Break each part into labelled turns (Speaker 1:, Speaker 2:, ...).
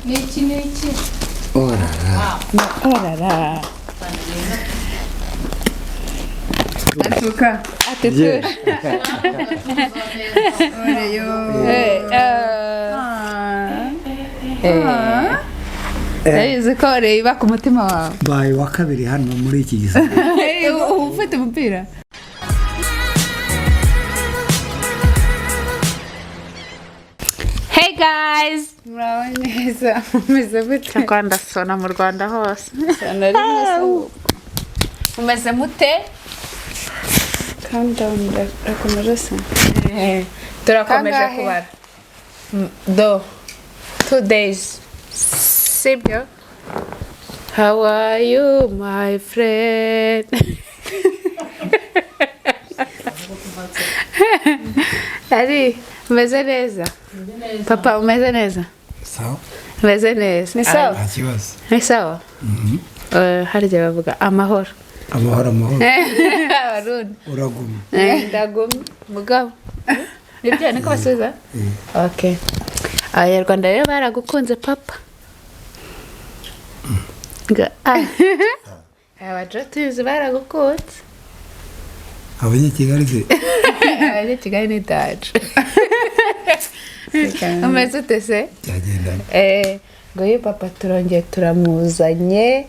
Speaker 1: Niki.
Speaker 2: Orara.
Speaker 1: Atuka. Ese kore iba ku mutima wawe.
Speaker 2: Bayi wa kabiri hano muri iki gisagara.
Speaker 1: Ufite umupira. Hey guys. Murabaneza. Mumeze gute?
Speaker 3: Rwanda sona mu Rwanda hose.
Speaker 1: Sana rimwe. Mumeze mute?
Speaker 3: Countdown rakomeje se.
Speaker 1: Turakomeje kubara. Do 2 days.
Speaker 3: Sibyo. How are you my friend? Ari, umeze neza? Papa umeze neza?
Speaker 2: Sawa.
Speaker 3: Umeze neza. Ni sawa?
Speaker 2: Nta kibazo.
Speaker 3: Ni sawa? Harya bavuga amahoro.
Speaker 2: Amahoro.
Speaker 3: Abarundi.
Speaker 2: Uraguma.
Speaker 3: Ndaguma. Mugabo. Nibyo niko basubiza? Okay. Abanyarwanda rero baragukunze papa. Abajatuzi baragukunze.
Speaker 2: Abanyakigali se.
Speaker 3: Abanyakigali ni daje. Umeze ute se?
Speaker 2: Byagenda.
Speaker 3: Ngo ye papa turongeye turamuzanye.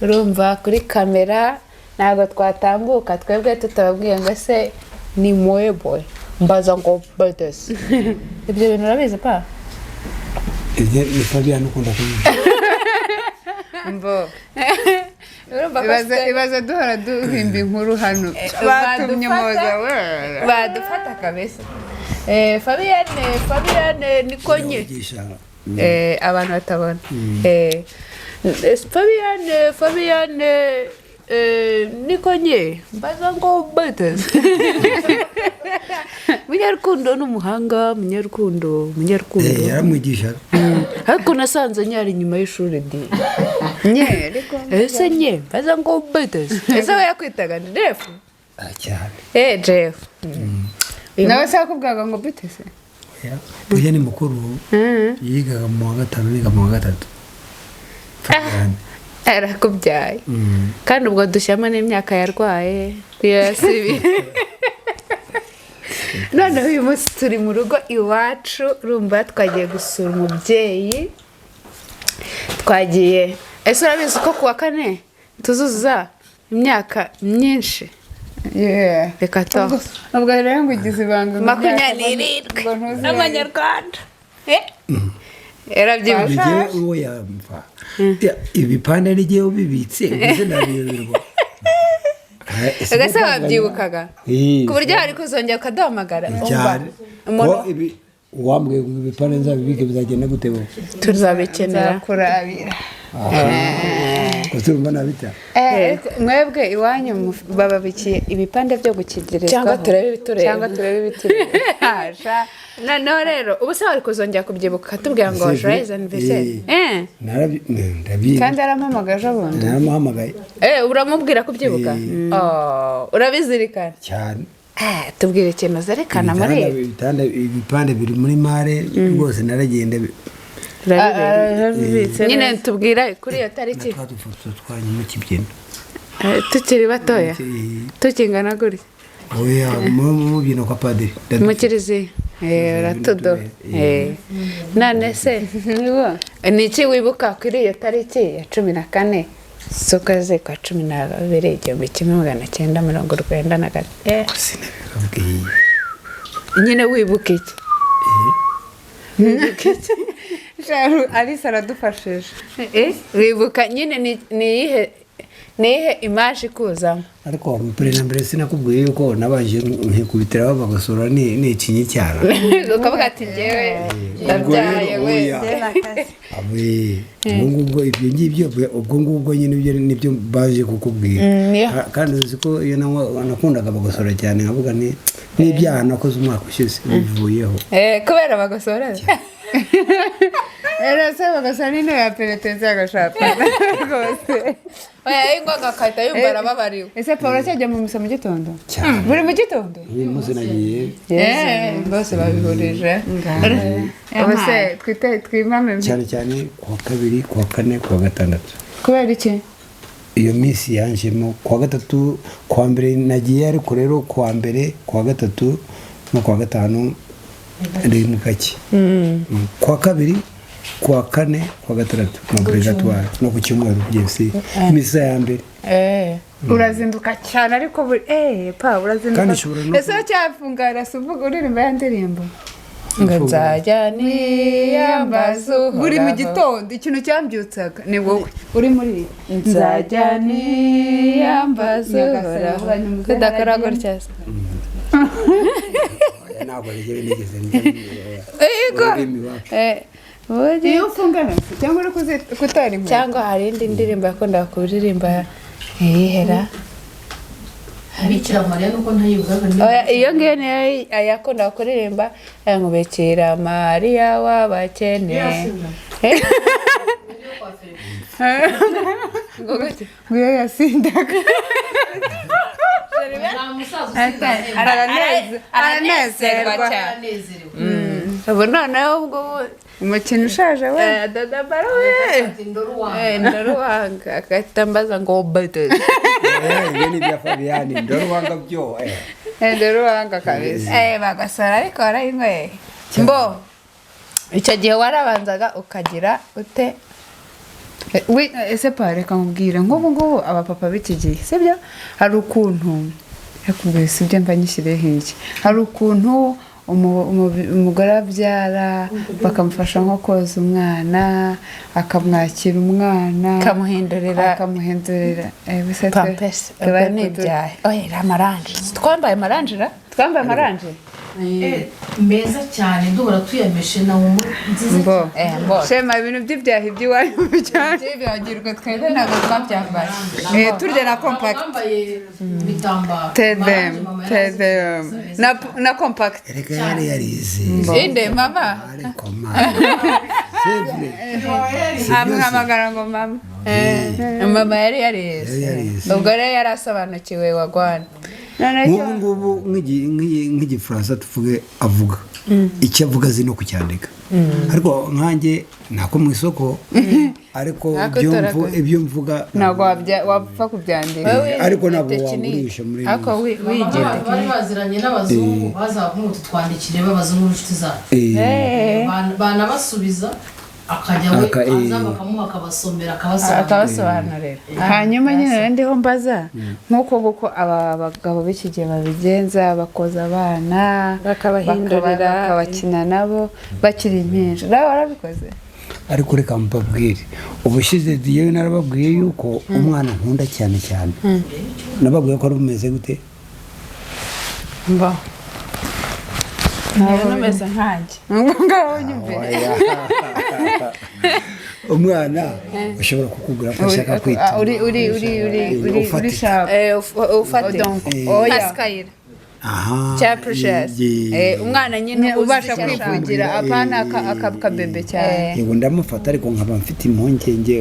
Speaker 3: Urumva kuri kamera ntabwo twatambuka twebwe tutababwiye ngo se ni moye boy. Mbaza ngo bates. Ibyo bintu urabizi pa?
Speaker 2: Ni Fabian ukunda kuvuga.
Speaker 1: Mbo. Ibaza duhora duhimba inkuru hano. Batumye moza we.
Speaker 3: Badufata kabisa. Fabian nikonye. Abantu batabona. Fabian nikonye. Mbaza ngo bates. Munyarukundo n'umuhanga, munyarukundo.
Speaker 2: Yaramwigisha.
Speaker 3: Ariko nasanze nyari nyuma y'ishuri di.
Speaker 1: Ariko
Speaker 3: Ese mbaza ngo bates. Ese we yakwitaga Jeff?
Speaker 2: Cyane.
Speaker 3: Jeff.
Speaker 1: nawe se akubwaga ngo bite se?
Speaker 2: Uyu ni mukuru. Yigaga mu wa gatanu niga mu wa gatatu. Fabian.
Speaker 3: Arakubyaye. Kandi ubwo dushyamo n'imyaka yarwaye. Yasibi. Noneho uyu munsi turi mu rugo iwacu urumva twagiye gusura umubyeyi. Twagiye. Ese urabizi ko kuwa kane tuzuza imyaka myinshi. Reka to.
Speaker 1: Ubwo rero ngo ugize ibanga.
Speaker 3: 27 Amanyarwanda. Yarabyibushye.
Speaker 2: Bigiye uwo yamva. Ibipande nigiye ubibitse bize nabiyoberwa.
Speaker 3: Ese wabyibukaga? Ku buryo hari kuzongera ukaduhamagara.
Speaker 2: Wambwe ibipande nzabibike bizagenda gute bo?
Speaker 3: Tuzabikenera
Speaker 1: kurabira.
Speaker 2: Kuturumva nabita.
Speaker 1: Mwebwe iwanyu bababikiye ibipande byo gukigirizwa.
Speaker 3: Cyangwa turebe ibitureba.
Speaker 1: Cyangwa turebe ibitureba.
Speaker 3: No rero ubu se wari kuzongera kubyibuka tubwira ngo joyeux anniversaire.
Speaker 2: Ndabizi.
Speaker 1: Kandi arampamagaje abundi.
Speaker 2: Naramuhamagaye.
Speaker 3: Uramubwira kubyibuka? Urabizirikana?
Speaker 2: Cyane.
Speaker 3: Tubwire ikintu zerekana muri
Speaker 2: ibipande biri muri mare rwose naragenda.
Speaker 3: Nyine tubwira kuri iyo tariki.
Speaker 2: Twadufoto twanye mu kibyino.
Speaker 3: Tukiri batoya. Tukingana guri.
Speaker 2: Oya mu bino kwa padiri.
Speaker 3: Mu kiriziya. Ratudo. None se niki wibuka kuri iyo tariki ya 14 z'ukwezi kwa 12 1994.
Speaker 2: Sinabibabwiye.
Speaker 3: Nyine wibuka iki?
Speaker 1: Alice aradufashije.
Speaker 3: Wibuka nyine nihe image kuzamo.
Speaker 2: Ariko mbere sinakubwiye yuko nabaje nkikubitira bagasura ni ikinyi cyara.
Speaker 3: Ukavuga ati ngewe ndabyaye we.
Speaker 2: Ubwo ibyo ngibyo ubwo nyine nibyo baje kukubwira. Kandi uzi ko iyo nakundaga bagasura cyane nkavuga ni n'ibyaha nakoze umwaka ushize bivuyeho
Speaker 3: kubera bagosora
Speaker 1: Erase bagasa n'intebe ya penetensi y'agashapa rwose
Speaker 3: oya ingo agakahita yumva arababariwe
Speaker 1: ese Paul cyajya mu misa mu gitondo
Speaker 2: cyane
Speaker 1: buri mu gitondo
Speaker 2: uyu munsi nagiye
Speaker 1: bose babihurije bose twimame
Speaker 2: cyane cyane kuwa kabiri kuwa kane kuwa gatandatu
Speaker 1: kubera iki
Speaker 2: iyo minsi yanjemo kuwa gatatu kuwa mbere nagiye ariko rero kuwa mbere kuwa gatatu no kuwa gatanu ndi mu gake kuwa kabiri kuwa kane kuwa gatandatu mu purgatoire no ku cyumweru byose misa ya mbere
Speaker 1: urazinduka cyane ariko pa urazinduka ese cyafungara suvuga uririmba ya ndirimbo
Speaker 3: ngo nzajya niyambaza
Speaker 1: buri mu gitondo ikintu cyambyutsaga ni wowe uri muri
Speaker 3: nzajya niyambaza kudakora gutya
Speaker 2: ntabwo nigeze
Speaker 1: iyo ufungana cyangwa uri kutara inkweto
Speaker 3: cyangwa hari indi ndirimbo yakundaga kuririmba yihera
Speaker 4: Bikira Mariya nuko ntayugaga
Speaker 3: iyo ngiyo niyo yakundaga kuririmba ngo Bikira Mariya w'abakene
Speaker 1: ngo iyo yasindaga
Speaker 3: aranezerwa cyane ubu noneho ubwo
Speaker 1: umukino ushaje we
Speaker 3: dada baro we ndoruwanga agahita mbaza ngo bateze
Speaker 2: ibyo ni bya Fabiani ndoruwanga byo
Speaker 1: ndoruwanga kabisa
Speaker 3: bagasora ariko warayinyweye mbo icyo gihe warabanzaga ukagira ute
Speaker 1: ese pa reka nkubwire nk'ubu ngubu abapapa b'iki gihe sibyo hari ukuntu yakubwiye sibyo mva nyishyireho iki hari ukuntu umugore abyara bakamufasha nko koza umwana akamwakira umwana
Speaker 3: akamuhindurira
Speaker 1: pampesi
Speaker 3: ubwo ni ibyaye oya amaranje twambaye amaranje
Speaker 4: meza cyane duhora tuyameshe na umu nziza
Speaker 1: shema ibintu by'ibyahi by'iwanyu cyane
Speaker 3: byibagirwe twebwe ntabwo twabyambaye
Speaker 1: turya na compact
Speaker 4: bambaye bitambaro
Speaker 1: tedem na compact
Speaker 2: reka yari yarize
Speaker 3: inde mama
Speaker 2: ariko
Speaker 1: amuhamagara ngo mama
Speaker 3: mama yari yarize ubwo rero yari asobanukiwe wagwana
Speaker 2: nk'ubu ngubu nk'igifaransa tuvuge avuga icyo avuga azi no kucyandika ariko nkanjye ntako mu isoko ariko ibyo mvuga
Speaker 1: ntabwo wapfa kubyandika
Speaker 2: ariko ntabwo wagurisha muri
Speaker 3: ariko wigenda
Speaker 4: bari baziranye n'abazungu bazavuga ngo tutwandikire b'abazungu n'inshuti zacu banabasubiza akajya we aza bakamuha akabasomera
Speaker 3: akabasobanurira
Speaker 1: hanyuma nyine ndiho mbaza nk'uko nguko aba bagabo b'iki gihe babigenza bakoza abana
Speaker 3: bakabahindurira
Speaker 1: bakabakina nabo bakiri impinja nawe warabikoze
Speaker 2: ariko reka mbabwire ubushize yewe narababwiye yuko umwana nkunda cyane cyane nababwiye ko ari bumeze gute
Speaker 1: mba
Speaker 3: ntabwo numeze nkanjye
Speaker 1: ngaho nyumvire
Speaker 2: umwana ushobora kukubwira ko ashaka kwita
Speaker 1: uri sharp
Speaker 3: ufate asikayira cya precious umwana nyine
Speaker 1: ubasha kwivugira apana akabebe cyane
Speaker 2: yego ndamufata ariko nkaba mfite impungenge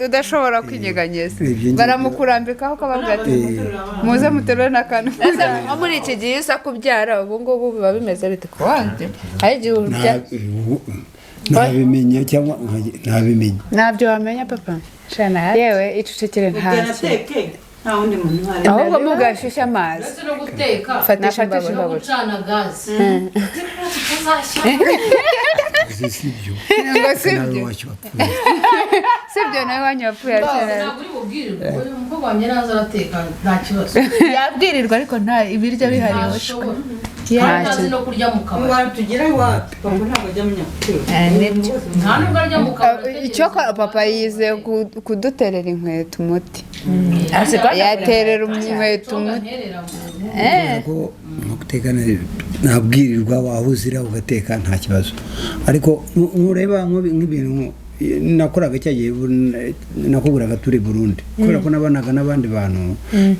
Speaker 1: udashobora kwinyeganyeza baramukurambikaho kababwira ati muze muterure n'akantu
Speaker 3: nko muri iki gihe isa kubyara ubu ngubu biba bimeze bite ku wanjye hari igihe urya
Speaker 2: ntabimenya cyangwa ntabimenya
Speaker 1: ntabyo wamenya papa yewe icecekere ntacyo
Speaker 5: nta wundi muntu uhari
Speaker 1: ahubwo mugashisha amazi
Speaker 4: ndetse no guteka
Speaker 1: fatisha
Speaker 4: no
Speaker 1: imbabura
Speaker 4: gucana gazi
Speaker 2: sibyo
Speaker 1: ngo sibyo sibyo nawe wanyu wapfuye
Speaker 4: ntabwo uri bubwirirwe umukobwa wanjye naza arateka nta kibazo
Speaker 3: yabwirirwa ariko nta ibiryo bihari
Speaker 4: ntashobora ntazi no kurya mu kabari
Speaker 5: watugira wapi papa ntabwo ajya amenya guteka
Speaker 4: nta nubwo arya mu kabari
Speaker 1: icyo papa yize kuduterera inkweto umuti yaterera inkweto umuti
Speaker 2: ko nko guteka nabwirirwa wahuzira ugateka nta kibazo ariko nureba nk'ibintu nakoraga cyagiye nakuburaga turi Burundi kubera ko nabanaga n'abandi bantu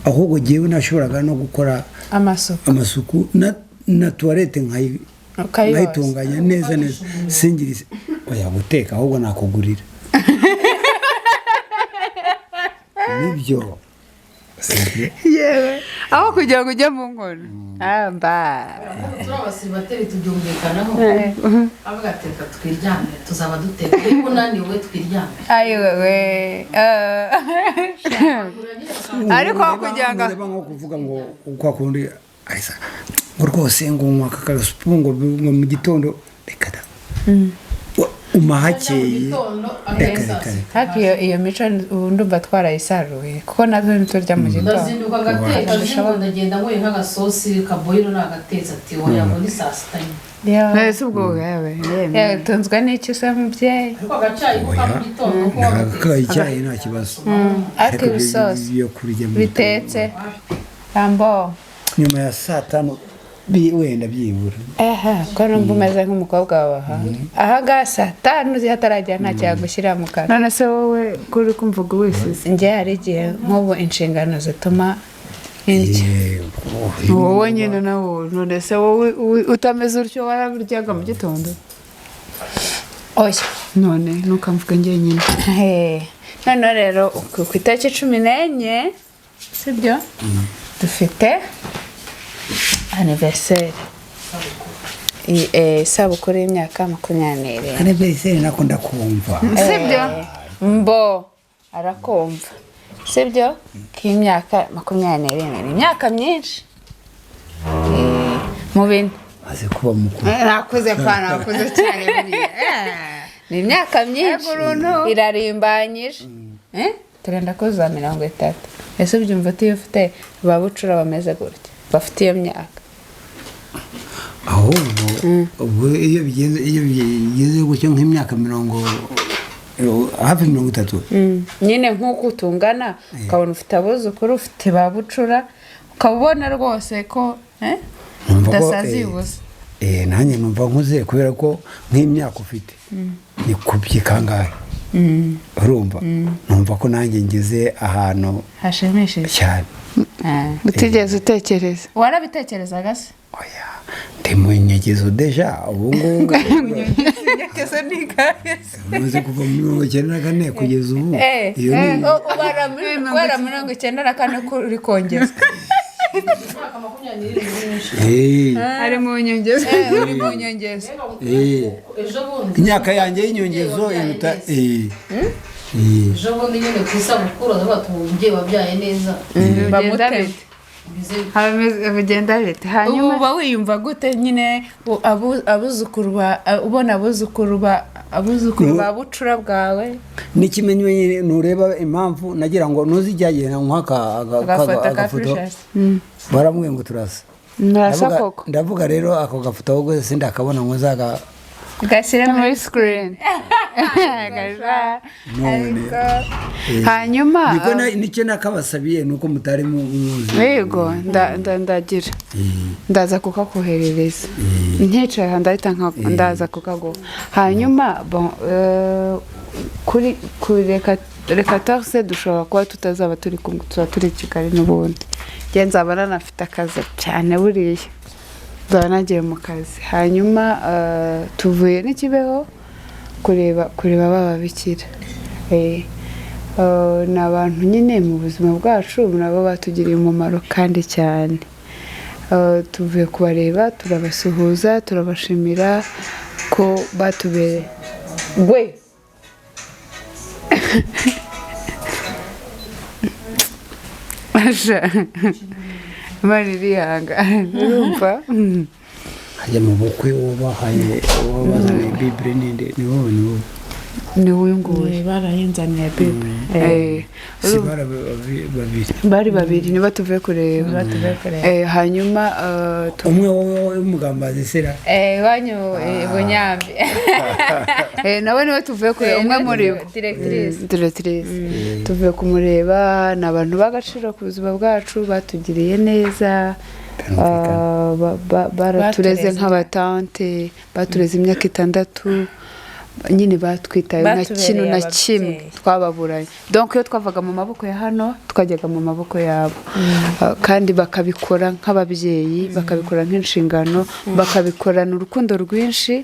Speaker 2: ahubwo giyewe nashoboraga no gukora amasuku na toilette nkayitunganya neza singirize oya guteka ahubwo nakugurira nibyo
Speaker 1: yewe aho kugira ngo ujye mu nkono
Speaker 4: turabasibateri tubyumvikanaho abagateka twiryamye tuzaba duteka ariko naniwe twiryamye
Speaker 1: ayiwewe ariko aho kugira ngo
Speaker 2: ureba nko kuvuga ngo kwa kundi arisa ngo rwose ngo umwaka kagasupu ngo mu gitondo reka da umahakeye
Speaker 3: haki iyo mico ndumva twarayisaruye kuko natwe nturya mu gitondo
Speaker 4: ndazinduka gateka nshobora ndagenda ngoye nk'agasosi kaboyiro nagatetse ati oya ngo ni saa sita
Speaker 1: nese ubwo yewe
Speaker 3: tunzwe n'iki se mubyeyi
Speaker 4: ariko agacayi ko mu gitondo ko
Speaker 2: icyayi nta kibazo
Speaker 3: ariko ibisosi bitetse rambo
Speaker 2: nyuma ya saa tanu wenda byibura
Speaker 3: ko numva umeze nk'umukobwa wawe aha saa tanu zihataragera nta cyagushyira mu kanwa
Speaker 1: none se wowe kuri kumvuga wese
Speaker 3: njye hari igihe nk'ubu inshingano zituma indya
Speaker 1: wowe nyine nawe none se wowe utameze utyo warabiryaga mu gitondo
Speaker 3: oya
Speaker 1: none ntukamvuga njye nyine
Speaker 3: noneho rero ku itariki 14 sibyo dufite anniversaire isabukuru y'imyaka 20.
Speaker 2: anniversaire nako ndakumva
Speaker 1: sibyo
Speaker 3: mbo arakumva sibyo k'imyaka 20 ni imyaka myinshi mu bintu
Speaker 2: maze kuba mukuru
Speaker 3: nakuze cyane buriya ni imyaka myinshi irarimbanyije turenda kuza 30 ese ubyumva ati ufite babucura bameze gutya bafite iyo myaka
Speaker 2: ahubwo iyo bigeze gutyo nk'imyaka hafi 30
Speaker 3: nyine nk'uko utungana ukabona ufite abuzukuru ufite babucura ukabona rwose ko udasaziye ubusa
Speaker 2: nanjye numva nkuze kubera ko nk'imyaka ufite ni kubye kangahe urumva numva ko nanjye ngeze ahantu
Speaker 3: hashimishije
Speaker 2: cyane
Speaker 1: utigeze utekereza
Speaker 3: warabitekerezaga se
Speaker 2: oya ndi mu nyegezo deja ubu ngubu
Speaker 3: nyegezo ni gahese
Speaker 2: umaze kuva mu 94 kugeza ubu
Speaker 3: iyo ni wara 94 uri kongeza
Speaker 1: ari mu nyongezo
Speaker 3: uri mu nyongezo
Speaker 2: imyaka yanjye y'inyongezo iruta
Speaker 4: ejo bundi nyine ku isabukuru umubyeyi wabyaye neza
Speaker 1: bigenda bite hanyuma
Speaker 3: uba wiyumva gute nyine abuzukuru ubona abuzukuru ba bucura bwawe
Speaker 2: n'ikimenyo nyine nureba impamvu nagira ngo ntuzijyagenda agafoto baramwe ngo turasa ndavuga rero ako gafoto ahubwo sindakabona ngo nzaga
Speaker 1: gashyire muri screen hanyuma
Speaker 2: nicyo nakabasabiye nuko mutari muzi
Speaker 1: yego ndagira ndaza kukakoherereza nkicaye ndahita ndaza kukaguha hanyuma kuri reka tarse dushobora kuba tutazaba turi i Kigali n'ubundi njye nzaba nanafite akazi cyane buriya nzaba nagiye mu kazi hanyuma tuvuye n'ikibeho kureba bababikira ni abantu nyine mu buzima bwacu nabo batugiriye umumaro kandi cyane tuvuye kubareba turabasuhuza turabashimira ko batubereye gwe mari rihanga urumva
Speaker 2: hajya mu bukwe wabahaye wabazaniye bibure ninde ni wowe
Speaker 1: ni uyu nguyu
Speaker 3: barayinzaniye bible
Speaker 1: bari babiri niba tuvuye kureba hanyuma
Speaker 2: umwe wowe w'umugambazi sera
Speaker 3: wanyu bunyambi
Speaker 1: nawe niba tuvuye kureba umwe muri bo directrice tuvuye kumureba ni abantu b'agaciro ku buzima bwacu batugiriye neza baratureze nk'abatante batureze imyaka 6 nyine batwitaye nta
Speaker 3: Batubereye
Speaker 1: kintu na
Speaker 3: ababyeyi.
Speaker 1: kimwe twababuranye donc iyo twavaga mu maboko ya hano twajyaga mu maboko yabo kandi bakabikora nk'ababyeyi bakabikora nk'inshingano bakabikorana urukundo rwinshi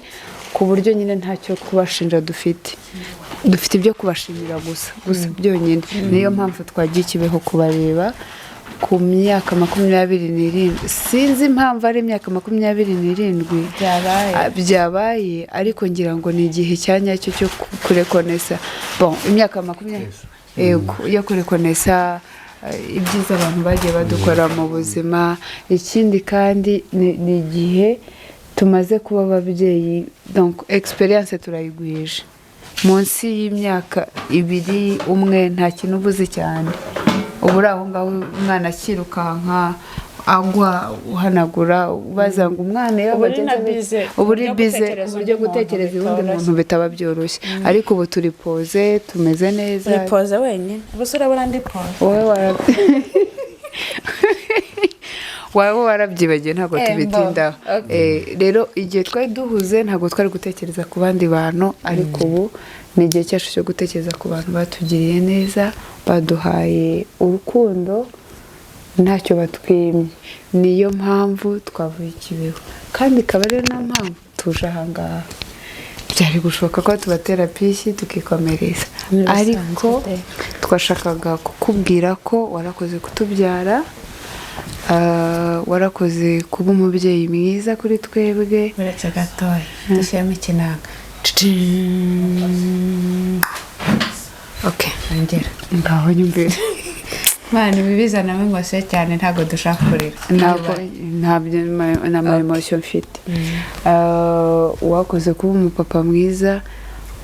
Speaker 1: ku buryo nyine ntacyo kubashinja dufite ibyo kubashimira gusa byonyine niyo mpamvu twagiye Kibeho kubareba ku myaka 27 sinzi impamvu ari imyaka 27 byabaye ariko ngira ngo ni igihe cyanyacyo cyo kurekonesa bon imyaka 20 yego yo kurekonesa ibyiza abantu bagiye badukora mu buzima ikindi kandi ni igihe tumaze kuba ababyeyi donc experience turayigwije munsi y'imyaka 2 umwe nta kintu ubuze cyane ubura aho ngaho umwana akirukanka agwa uhanagura ubaza ngo umwana uburi bize uburyo gutekereza ubundi muntu bitaba byoroshye ariko ubu turi pose tumeze neza
Speaker 3: uri pose wenyine ubuse urabona ndi pose
Speaker 1: wowe warabyibagiwe ntabwo tubitindaho rero igihe twari duhuze ntabwo twari gutekereza ku bandi bantu ariko ubu ni igihe cyacu cyo gutekereza ku bantu batugiriye neza baduhaye urukundo ntacyo batwimye niyo mpamvu twavuye Kibeho kandi ikaba ari na mpamvu tuje ahangaha byari gushoboka ko tubatera pisi tukikomereza ariko twashakaga kukubwira ko warakoze kutubyara warakoze kuba umubyeyi mwiza kuri twebwe
Speaker 3: uretse gatoya dushyiramo ikinanga
Speaker 1: okay
Speaker 3: ongera
Speaker 1: ngaho nyumvira
Speaker 3: mwana ibibizanamo ingose cyane ntabwo dushaka kurira
Speaker 1: ntabyo na emotion mfite wakoze kuba umupapa mwiza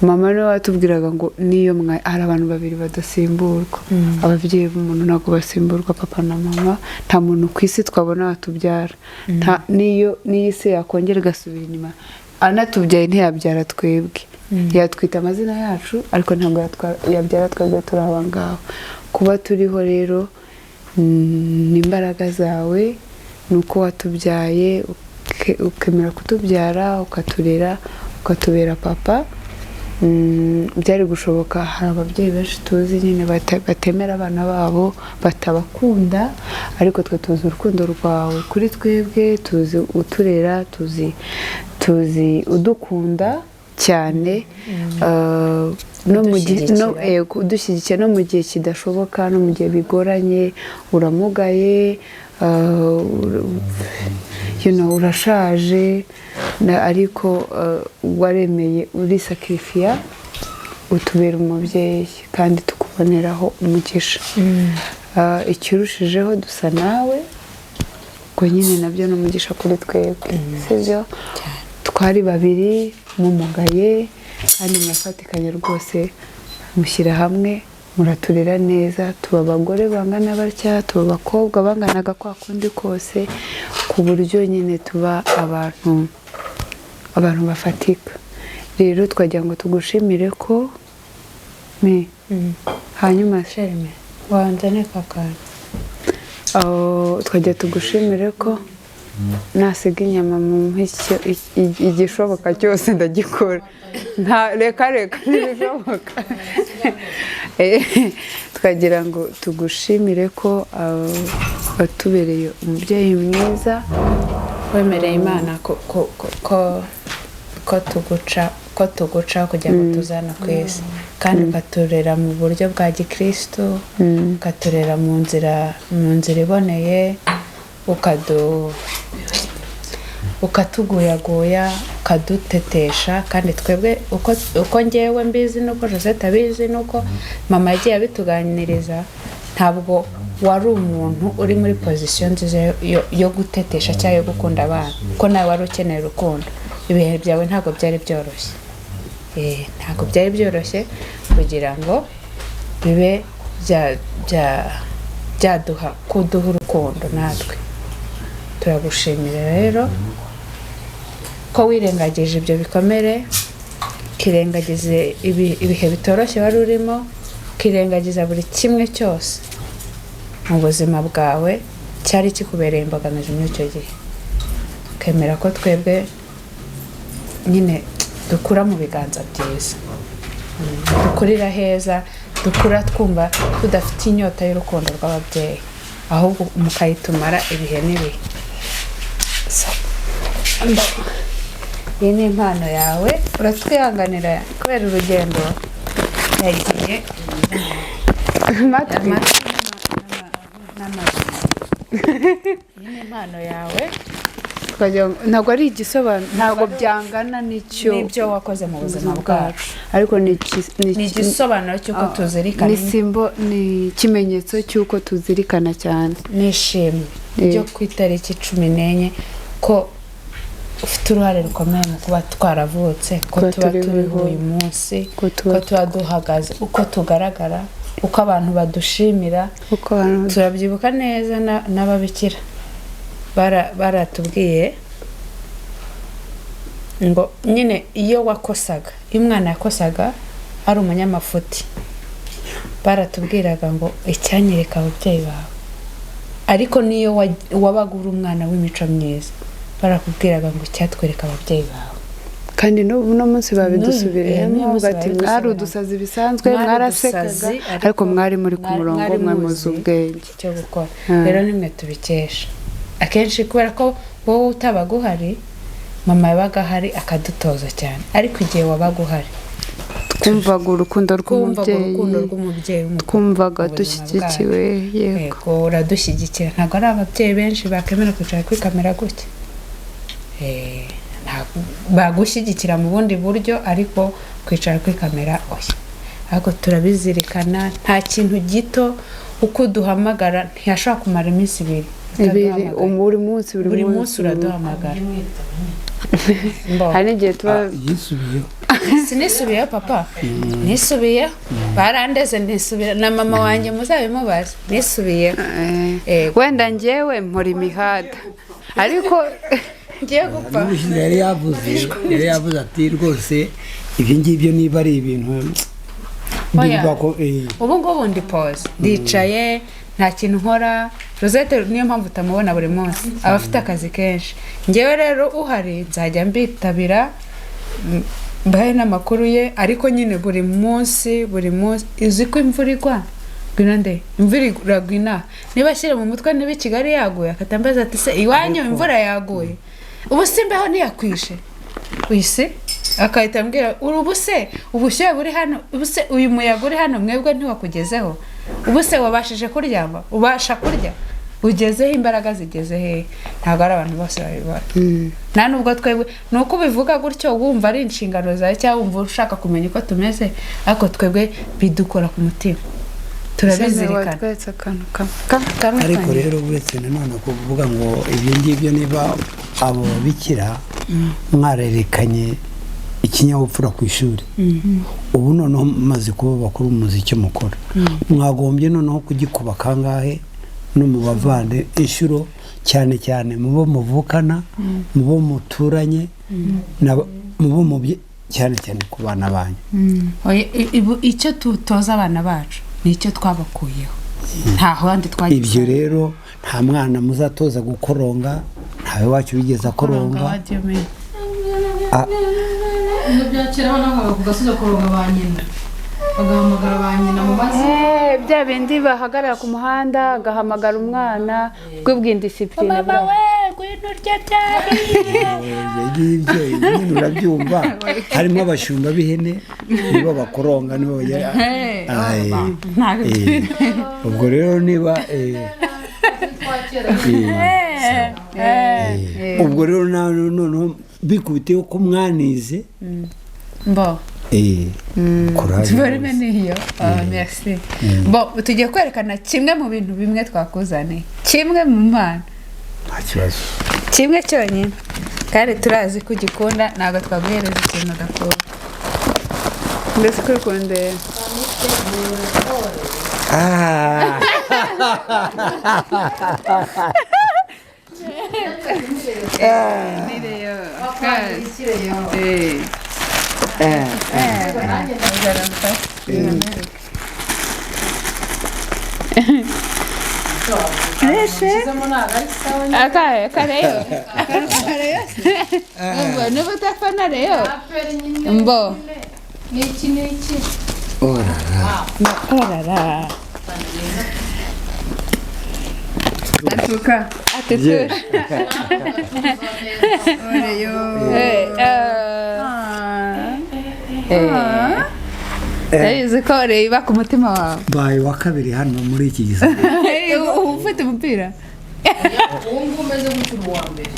Speaker 1: mama niwe watubwiraga ngo niyo hari abantu babiri badasimburwa ababyeyi b'umuntu ntabwo basimburwa papa na mama nta muntu ku isi twabona watubyara niyo isi yakongera igasubira inyuma anatubyaye ntiyabyara twebwe yatwita amazina yacu ariko ntabwo yabyara twebwe turi aba ngaho kuba turiho rero ni imbaraga zawe ni uko watubyaye ukemera kutubyara ukaturera ukatubera papa byari gushoboka hari ababyeyi benshi tuzi nyine batemera abana babo batabakunda ariko twe tuzi urukundo rwawe kuri twebwe tuzi uturera tuzi udukunda cyane udushyigikiye no mu gihe kidashoboka no mu gihe bigoranye uramugaye urashaje ariko waremeye urisakirifiya utubera umubyeyi kandi tukuboneraho umugisha ikirushijeho dusa nawe ubwo nyine nabyo ni umugisha kuri twebwe sibyo twari babiri mumugaye kandi murafatikanye rwose mushyira hamwe muraturera neza tuba abagore bangana batya tuba abakobwa banganaga kwa kundi kose ku buryo nyine tuba abantu bafatika rero twagira ngo tugushimire ko hanyuma
Speaker 3: wanzane kakana
Speaker 1: twajya tugushimire ko nasiga inyama mu mpishyo igishoboka cyose ndagikora reka ntibishoboka twagira ngo tugushimire ko watubereye umubyeyi mwiza
Speaker 3: wemereye Imana ko tuguca kugira ngo tuzana ku isi kandi ukaturera mu buryo bwa gikristo ukaturera mu nzira iboneye ukatuguyaguya ukadutetesha kandi twebwe uko ngewe mbizi nuko Josette abizi nuko mama yagiye abituganiriza ntabwo wari umuntu uri muri pozisiyo nziza yo gutetesha cyangwa yo gukunda abana kuko nawe wari ukeneye urukundo ibihe byawe ntabwo byari byoroshye ntabwo byari byoroshye kugira ngo bibe byaduha kuduha urukundo natwe turagushimira rero ko wirengagije ibyo bikomere kirengagize ibihe bitoroshye wari urimo kirengagiza buri kimwe cyose mu buzima bwawe cyari kikubereye imbogamizi muri icyo gihe ukemera ko twebwe nyine dukura mu biganza byiza dukurira heza dukura twumva tudafite inyota y'urukundo rw'ababyeyi ahubwo mukayitumara ibihe n'ibihe iyi ni impano yawe uratwihanganira kubera urugendo yagiye iyi ni impano yawe
Speaker 1: ntabwo ari igisobanuro ntabwo byangana
Speaker 3: n'ibyo wakoze mu buzima bwacu
Speaker 1: ariko ni
Speaker 3: igisobanuro cy'uko tuzirikana
Speaker 1: ni ikimenyetso cy'uko tuzirikana cyane
Speaker 3: nishimwe ryo ku itariki 14 ko ufite uruhare rukomeye mu kuba twaravutse ko tuba turiho uyu munsi ko tuba duhagaze uko tugaragara uko abantu badushimira turabyibuka neza n'ababikira baratubwiye ngo nyine iyo wakosaga iyo umwana yakosaga ari umunyamafuti baratubwiraga ngo icyanyereka ababyeyi bawe ariko niyo wabaga uri umwana w'imico myiza barakubwiraga ngo icyatwereka ababyeyi bawe
Speaker 1: kandi no munsi babidusubiriyemo bati mwari udusazi bisanzwe mwarasekaga ariko mwari muri ku murongo mwe muzi ubwenge
Speaker 3: cyo gukora rero nimwe tubikesha akenshi kubera ko wowe utabaga uhari mama yabaga ahari akadutoza cyane ariko igihe wabaga uhari
Speaker 1: twumvaga urukundo rw'umubyeyi twumvaga dushyigikiwe
Speaker 3: yego uradushyigikira ntabwo ari ababyeyi benshi bakemera kwicara kuri kamera gutya bagushyigikira mu bundi buryo ariko kwicara kuri kamera oya ariko turabizirikana nta kintu gito uko duhamagara ntiyashobora kumara iminsi ibiri
Speaker 1: buri munsi
Speaker 3: uraduhamagara
Speaker 1: hari n'igihe tuba
Speaker 2: yisubiyeho
Speaker 3: sinisubiyeho papa nisubiyeho barandeze nisubira na mama wanjye muzabimubaze nisubiyeho
Speaker 1: wenda njyewe mpora imihada ariko
Speaker 3: ngiye gupfa
Speaker 2: yari yavuze ati rwose ibyo ngibyo niba ari ibintu
Speaker 3: ubu ngubu ndi pose ndicaye nta kintu nkora Rosette niyo mpamvu utamubona buri munsi aba afite akazi kenshi ngewe rero uhari nzajya mbitabira mbahe n'amakuru ye ariko nyine buri munsi uzi ko imvura igwa Ngwino nde imvura iragwina niba ashyira mu mutwe niba Kigali yaguye akatambaza ati se iwanyu imvura yaguye ubu simbeho ntiyakwishe uyise akahita ambwira urubuse ubushyuhe buri hano ubuse uyu muyaga uri hano mwebwe ntiwakugezeho ubuse wabashije kuryama ubasha kurya ugezeho imbaraga zigeze he ntabwo ari abantu bose babibona nta nubwo twebwe ni uko ubivuga gutyo wumva ari inshingano zawe cyangwa wumva ushaka kumenya uko tumeze ariko twebwe bidukora ku mutima turabizirikana
Speaker 2: ariko rero uretse nanone kuvuga ngo ibyo ngibyo niba abo babikira mwarerekanye ikinyabupfura ku ishuri ubu noneho maze kuba bakuru muzi icyo mukora mwagombye noneho kugikuba kangahe no mu bavande inshuro cyane cyane mu bo muvukana mu bo muturanye mu bo cyane cyane ku bana banyu
Speaker 3: icyo tutoza abana bacu ni icyo twabakuyeho nta handi twagize
Speaker 2: ibyo rero nta mwana muzatoza gukoronga ntawe wacu bigeze akoronga
Speaker 4: byakira naho kugasoza koronga ba nyina bagahamagara ba nyina mu mazi
Speaker 1: bya bindi bahagarara ku muhanda agahamagara umwana bw'ubwindisipline
Speaker 3: mama we Ngwino urya
Speaker 2: ibyo ibintu urabyumva harimo abashumba b'ihene nibo bakoronga nibo ubwo rero niba ubwo rero noneho bikubitiyeho ko mwanize
Speaker 3: mbo tubarime niyo merci bo tugiye kwerekana kimwe mu bintu bimwe twakuzaniye kimwe mu mpano
Speaker 2: nta kibazo
Speaker 3: kimwe cyonyine kandi turazi ko ugikunda ntabwo twaguhereza ikintu udakunda
Speaker 1: mbese ko ukunda
Speaker 4: Shyizemo ntabwo ari sawa
Speaker 3: akareyo ngo niba utafana reyo mbo
Speaker 4: n'iki
Speaker 3: orara
Speaker 1: atuka
Speaker 3: atuka
Speaker 1: oreyo
Speaker 3: yayizi ko reyo iba ku mutima wawe
Speaker 2: baye wa kabiri hano muri iki gisagara
Speaker 3: uba ufite umupira
Speaker 4: ubu ngubu umeze nk'ukuri wa mbere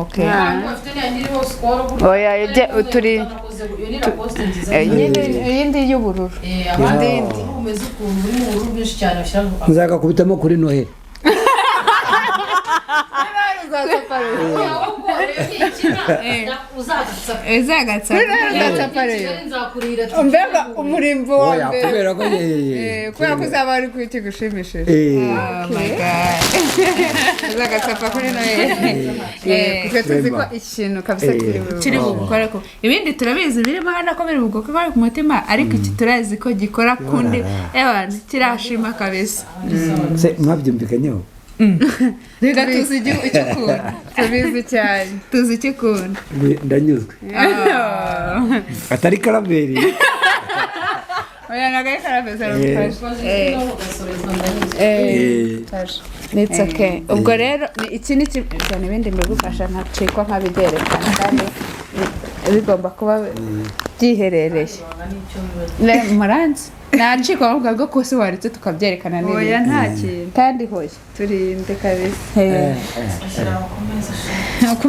Speaker 3: okay
Speaker 4: ntabwo bafite n'iyindi hose ukora
Speaker 3: oya turi
Speaker 4: nyine
Speaker 3: iyindi y'ubururu
Speaker 4: abandi umeze ukuntu uri mu bururu bwinshi cyane bashyira
Speaker 2: nzagakubitamo kuri noheli
Speaker 3: uzagatsa
Speaker 1: mbega umurimbo wa mbere
Speaker 2: kubera ko
Speaker 1: kubera ko uzaba ari kwiti gushimishije
Speaker 3: oh my god
Speaker 1: uzagatsapa kuri noheli kuko tuzi ko ikintu kabisa
Speaker 3: kiri bugukore ko ibindi turabizi birimo hano ko biri bugukore ku mutima ariko iki turazi ko gikora kundi abantu kirashima kabisa
Speaker 2: se mwabyumvikanyeho
Speaker 3: reka tuzi icyo ukunda
Speaker 1: tubizi cyane
Speaker 3: tuzi icyo ukunda
Speaker 2: ndanyuzwe atari karameri
Speaker 1: oya nagaye karabeza rumufashe
Speaker 3: it's okay ubwo rero iki ni cyane ibindi mbigufasha ntacikwa nk'abibyerekana kandi bigomba kuba byiherereye muranzi nacikwa ahubwo bwo kusi waretse tukabyerekana neza
Speaker 1: oya nta kintu
Speaker 3: kandi hoye
Speaker 1: turinde kabisa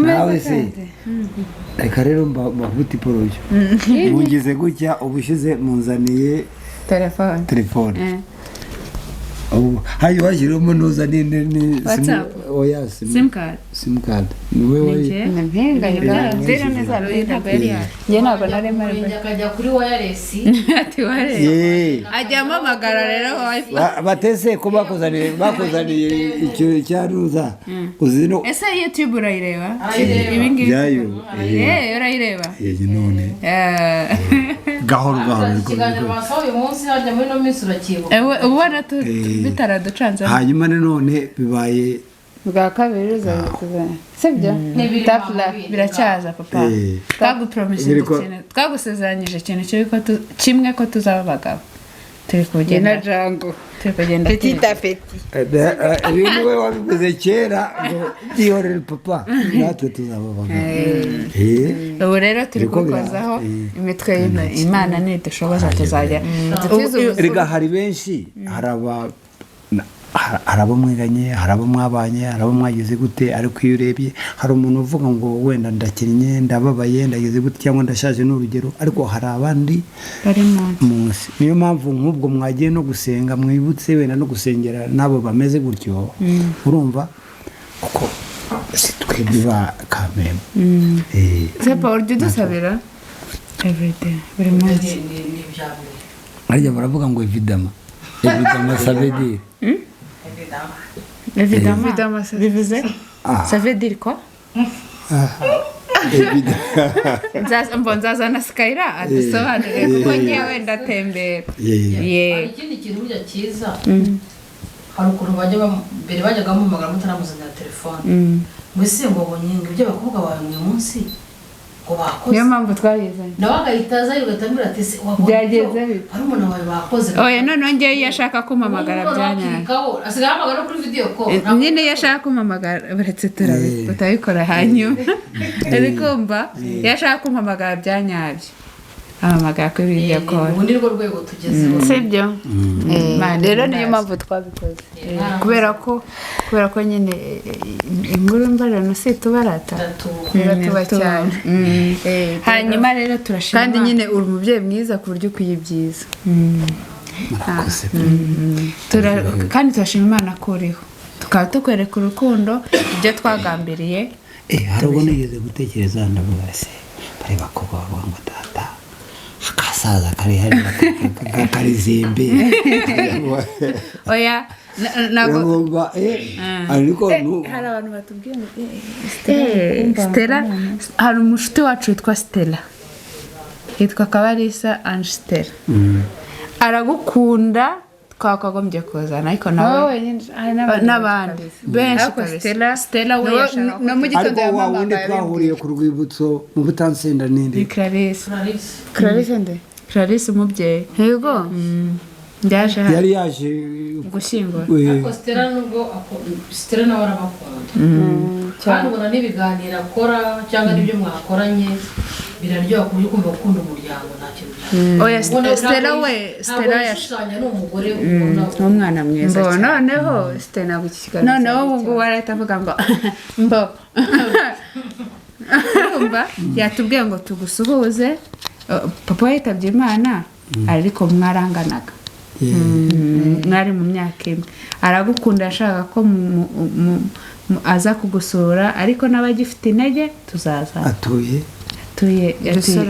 Speaker 2: nawe se reka rero mbavuta iporoyo mungize gutya ubushize munzaniye telefone hayi washyiramo ntuzaniye ni oya simukadi niwe woye
Speaker 3: zero neza njye ntabwo nari mpari
Speaker 4: akajya kuri wireless
Speaker 3: ati wareye ajya amamagara rero
Speaker 2: batese ko bakuzaniye icyo cyaruza uzino
Speaker 3: ese YouTube urayireba ibi ngibi
Speaker 2: yayo
Speaker 3: urayireba
Speaker 2: none gahoro
Speaker 4: ikiganiro basaho uyu munsi hajya muri no minsi urakibuka
Speaker 3: ubona bitaraducanze
Speaker 2: hanyuma none bibaye
Speaker 3: bwa kabiri uzabikuza sibyo tapla biracyaza papa twagusezeranyije ikintu kimwe ko tuzaba abagabo turi kugenda
Speaker 1: jango
Speaker 3: turi kugenda
Speaker 1: petit à petit
Speaker 2: ibintu we wabivuze kera ngo byihorere papa natwe tuzaba abagabo
Speaker 3: ubu rero turi kukozaho imitwe imana nidushoboza tuzajya
Speaker 2: rega hari benshi hari abo mwiganye hari abo mwabanye hari abo mwagize gute ariko iyo urebye hari umuntu uvuga ngo wenda ndakinnye ndababaye ndagize gute cyangwa ndashaje n'urugero ariko hari abandi
Speaker 3: bari
Speaker 2: munsi niyo mpamvu nk'ubwo mwagiye no gusenga mwibutse wenda no gusengera n'abo bameze gutyo urumva kuko si twebwe ba kameme
Speaker 3: sepa urya udusabira everyday buri munsi
Speaker 2: arya baravuga ngo evidama sabedire
Speaker 3: évidemment bivuze ça veut dire quoi nzazana Skyra adusobanurire kuko ngewe ndatembera
Speaker 4: ikindi kintu burya cyiza hari ukuntu mbere bajyaga bamuhamagara mutaramuzanira telefone mbese ngo abonye ngo ibyo abakobwa bawe uyu munsi ngo bakoze
Speaker 3: niyo mpamvu twayizanye
Speaker 4: nawe agahita aza ugatambira ati se
Speaker 3: byageze bite
Speaker 4: hari umuntu wawe bakoze
Speaker 3: oya noneho ngewe iyo ashaka kumpamagara byanyara
Speaker 4: asigaye ahamagara kuri video call
Speaker 3: nyine iyo ashaka kumpamagara baretse tutabikora hanyuma urikumva iyo ashaka kumpamagara byanyabyo ahamagara kuri video call
Speaker 4: ubu ni rwo rwego tugezeho
Speaker 3: sibyo rero niyo mpamvu twabikoze kubera ko nyine inkuru mbarano si tubarata
Speaker 1: tuba cyane
Speaker 3: hanyuma rero turashima
Speaker 1: kandi nyine uri umubyeyi mwiza ku buryo ukwiye ibyiza
Speaker 3: kandi turashima Imana ko uriho tukaba tukwereka urukundo ibyo twagambiriye
Speaker 2: hari ubwo nigeze gutekereza ndavuga se bari bakobwa bavuga ngo data akasaza kari hari karizembe
Speaker 3: oya
Speaker 2: ntabwo ariko
Speaker 3: hari abantu batubwiye ngo Stella hari umushuti wacu witwa Stella yitwa Kabarisa Ange Stella aragukunda twakagombye kuzana ariko
Speaker 1: wowe
Speaker 3: nawe
Speaker 1: wenyine hari n'abandi
Speaker 3: n'abandi benshi
Speaker 1: ariko
Speaker 3: kabisa. Stella we
Speaker 1: no-
Speaker 3: yashaka
Speaker 1: no mu gitondo
Speaker 2: ariko wa wundi
Speaker 1: yampamagaye
Speaker 2: twahuriye ku rwibutso mu butansenda
Speaker 3: ni
Speaker 2: n'indi
Speaker 3: Clarisse
Speaker 1: Clarisse nde
Speaker 3: Clarisse umubyeyi
Speaker 1: yego
Speaker 3: yaje hano
Speaker 2: yari yaje
Speaker 3: gushyingura
Speaker 4: ariko Stella nubwo Stella nawe arabakunda kandi ubona n'ibiganiro akora cyangwa n'ibyo mwakoranye biraryoha ku buryo ukumva gukunda umuryango nta kintu
Speaker 3: oya Stella we Stella
Speaker 4: yashushanya ni umugore ubona
Speaker 3: umwana mwiza
Speaker 1: mbo
Speaker 3: cyane
Speaker 1: noneho Stella ntabwo iki kiganiro
Speaker 3: noneho ubu ngubu arahita avuga ngo mbo urumva yatubwiye ngo tugusuhuze papa yitabye Imana ariko mwaranganaga mwari mu myaka imwe aragukunda yashaka ko aza kugusura ariko n'abagifite intege tuzaza
Speaker 2: atuye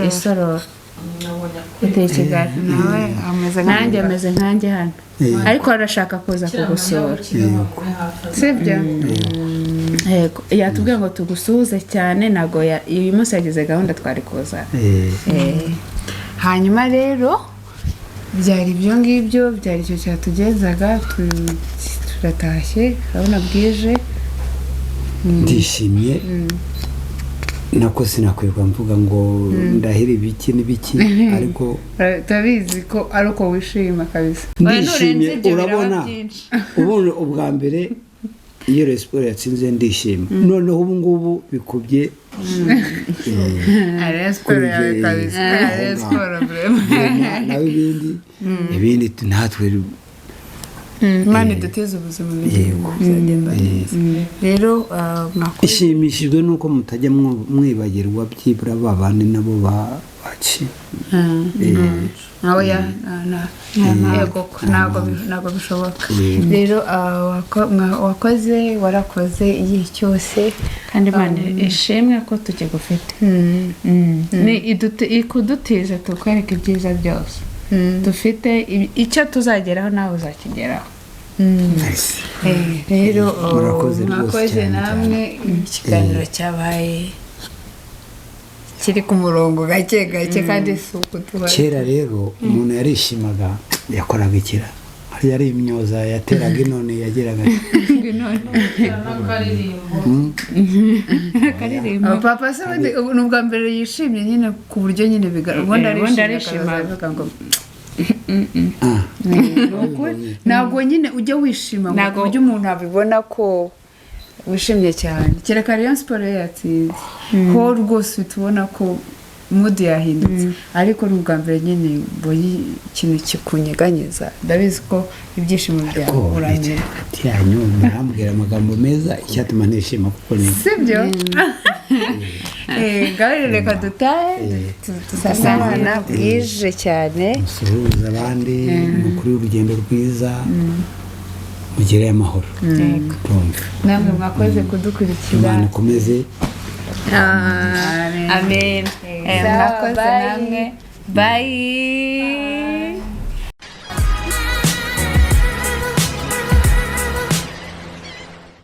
Speaker 3: isororo yateye Kigali
Speaker 1: nawe ameze
Speaker 3: nanjye ameze nkanjye hano ariko arashaka kuza kugusura sibyo yego yatubwiye ngo tugusuhuze cyane ntabwo uyu munsi yagize gahunda twari kuza
Speaker 1: hanyuma rero byari ibyo ngibyo byari icyo cyatugenzaga turatashye urabona bwije
Speaker 2: ndishimye nako sinakwirwa mvuga ngo ndahira ibiki n'ibiki ariko
Speaker 1: turabizi ko ari uko wishima kabisa
Speaker 2: ndishimye urabona ubundi ubwa mbere iyo Rayon Sports yatsinze ndishima noneho ubu ngubu bikubye
Speaker 1: Rayon Sports yawe kabisa Rayon Sports
Speaker 2: nawe ibindi natwe
Speaker 1: Imana iduteze ubuzima bugenda neza rero mwakoze
Speaker 2: ishimishijwe nuko mutajya mwibagirwa byibura babandi nabo baci
Speaker 1: ntabwo bishoboka rero warakoze igihe cyose
Speaker 3: kandi Imana ishimwe ko tukigufite ikudutize tukwereka ibyiza byose dufite icyo tuzageraho nawe uzakigeraho
Speaker 1: rero
Speaker 2: murakoze
Speaker 1: namwe ikiganiro cyabaye kiri ku murongo gake gake kandi si ukutuba
Speaker 2: kera rero umuntu yarishimaga yakoraga ikira yari imyoza yateraga inone yageraga
Speaker 3: akaririmbo
Speaker 1: papa se ni ubwa mbere yishimye nyine ku buryo nyine ubundi arishima avuga ngo ntabwo nyine ujya wishima ngo ku buryo umuntu abibona ko wishimye cyane kereka Rayon Sports yatsinze ko rwose tubona ko mood yahindutse ariko ni ubwa mbere nyine mbonye ikintu kikunyeganyeza ndabizi ko ibyishimo byawe uranyura
Speaker 2: yanyu murambwira amagambo meza icyatuma nishima kuko ni
Speaker 1: sibyo gahoro reka dutahe dusasana bwije cyane
Speaker 2: musuhuza abandi mukuru y'urugendo rwiza mugire amahoro
Speaker 1: namwe mwakoze kudukurikira
Speaker 2: Imana ikomeze
Speaker 3: amen mwakoze namwe bye